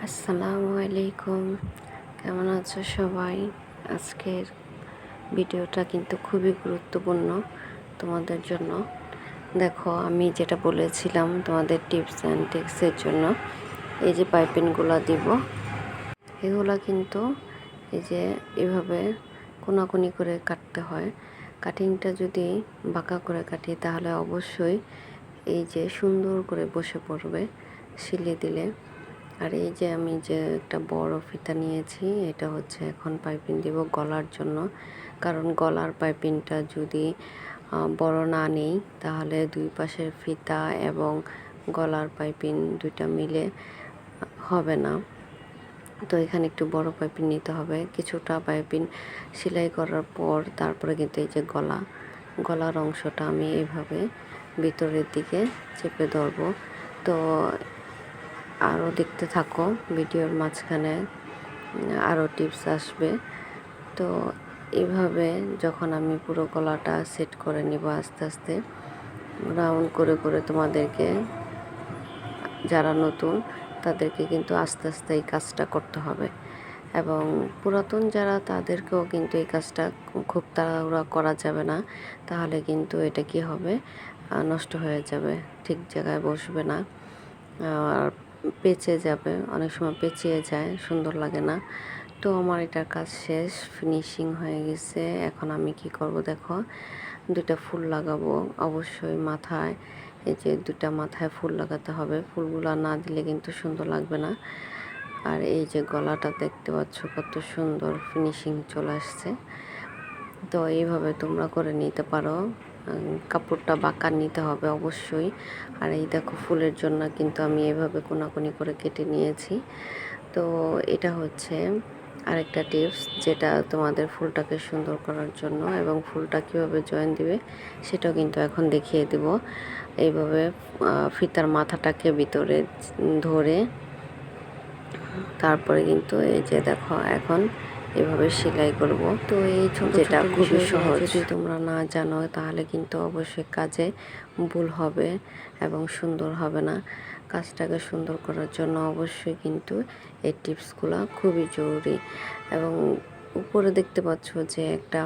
আসসালামু আলাইকুম। কেমন আছো সবাই? আজকের ভিডিওটা কিন্তু খুবই গুরুত্বপূর্ণ তোমাদের জন্য। দেখো, আমি যেটা বলেছিলাম তোমাদের টিপস অ্যান্ড ট্রিক্সের জন্য, এই যে পাইপিংগুলো দিব, এগুলা কিন্তু এই যে এভাবে কোনাকুনি করে কাটতে হয়। কাটিংটা যদি বাঁকা করে কাটি তাহলে অবশ্যই এই যে সুন্দর করে বসে পড়বে সিলে দিলে। আর এই যে আমি যে একটা বড় ফিতা নিয়েছি, এটা হচ্ছে এখন পাইপিং দিব গলার জন্য। কারণ গলার পাইপিংটা যদি বড় না নেই তাহলে দুই পাশের ফিতা এবং গলার পাইপিং দুইটা মিলে হবে না। তো এখানে একটু বড় পাইপিং নিতে হবে। কিছুটা পাইপিং সেলাই করার পর তারপরে কিন্তু এই যে গলার অংশটা আমি এইভাবে ভিতরের দিকে চেপে ধরবো। তো আরও দেখতে থাকো, ভিডিওর মাঝখানে আরও টিপস আসবে। তো এভাবে যখন আমি পুরো গলাটা সেট করে নিব আস্তে আস্তে রাউন্ড করে করে, তোমাদেরকে যারা নতুন তাদেরকে কিন্তু আস্তে আস্তে এই কাজটা করতে হবে, এবং পুরাতন যারা তাদেরকেও কিন্তু এই কাজটা খুব তাড়াহুড়া করা যাবে না, তাহলে কিন্তু এটা কি হবে, নষ্ট হয়ে যাবে, ঠিক জায়গায় বসবে না, আর পেঁচে যাবে, অনেক সময় পেঁচিয়ে যায়, সুন্দর লাগে না। তো আমার এটার কাজ শেষ, ফিনিশিং হয়ে গেছে। এখন আমি কি করব দেখো, দুটা ফুল লাগাবো অবশ্যই মাথায়। এই যে দুটা মাথায় ফুল লাগাতে হবে, ফুলগুলো না দিলে কিন্তু সুন্দর লাগবে না। আর এই যে গলাটা দেখতে পাচ্ছ কত সুন্দর ফিনিশিং চলে আসছে। তো এইভাবে তোমরা করে নিতে পারো। কাপড়টা বাঁকা নিতে হবে অবশ্যই। আর এই দেখো, ফুলের জন্য কিন্তু আমি এভাবে কোনাকুনি করে কেটে নিয়েছি। তো এটা হচ্ছে আরেকটা টিপস, যেটা তোমাদের ফুলটাকে সুন্দর করার জন্য, এবং ফুলটা কীভাবে জয়েন দিবে সেটাও কিন্তু এখন দেখিয়ে দেব। এইভাবে ফিতার মাথাটাকে ভিতরে ধরে তারপরে কিন্তু এই যে দেখো এখন এভাবে সেলাই করব। তো এই যেটা খুবই সহজ, যদি তোমরা না জানো তাহলে কিন্তু অবশ্যই কাজে ভুল হবে এবং সুন্দর হবে না। কাজটাকে সুন্দর করার জন্য অবশ্যই কিন্তু এই টিপসগুলো খুবই জরুরি। এবং উপরে দেখতে পাচ্ছ যে একটা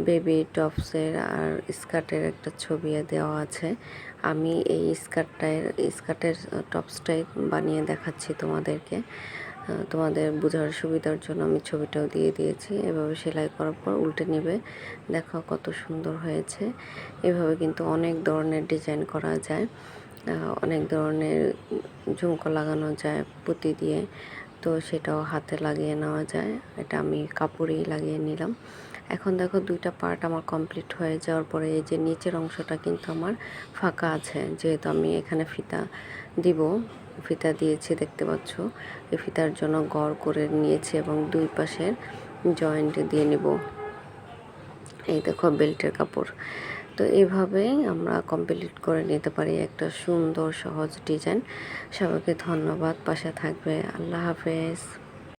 বেবি টপসের আর স্কার্টের একটা ছবি দেওয়া আছে। আমি এই স্কার্টের টপসটাই বানিয়ে দেখাচ্ছি তোমাদেরকে। তোমাদের বোঝার সুবিধার জন্য আমি ছবিটাও দিয়ে দিয়েছি। এভাবে সেলাই করার পর উল্টে নেবে, দেখো কত সুন্দর হয়েছে। এভাবে কিন্তু অনেক ধরনের ডিজাইন করা যায়, অনেক ধরনের ঝুমকো লাগানো যায় পুঁতি দিয়ে। তো সেটাও হাতে লাগিয়ে নেওয়া যায়, এটা আমি কাপড়েই লাগিয়ে নিলাম। এখন দেখো দুইটা পার্ট আমার কমপ্লিট হয়ে যাওয়ার পরে এই যে নিচের অংশটা কিন্তু আমার ফাঁকা আছে, যেহেতু আমি এখানে ফিতা দিব, ফিতা দিয়েছি দেখতে পাচ্ছ। এই ফিতার জন্য গড় করে নিয়েছি এবং দুই পাশের জয়েন্ট দিয়ে নেব। এই দেখো বেল্টের কাপড়। তো এইভাবেই আমরা কমপ্লিট করে নিতে পারি একটা সুন্দর সহজ ডিজাইন। সবাইকে ধন্যবাদ, পাশে থাকবে। আল্লাহ হাফেজ।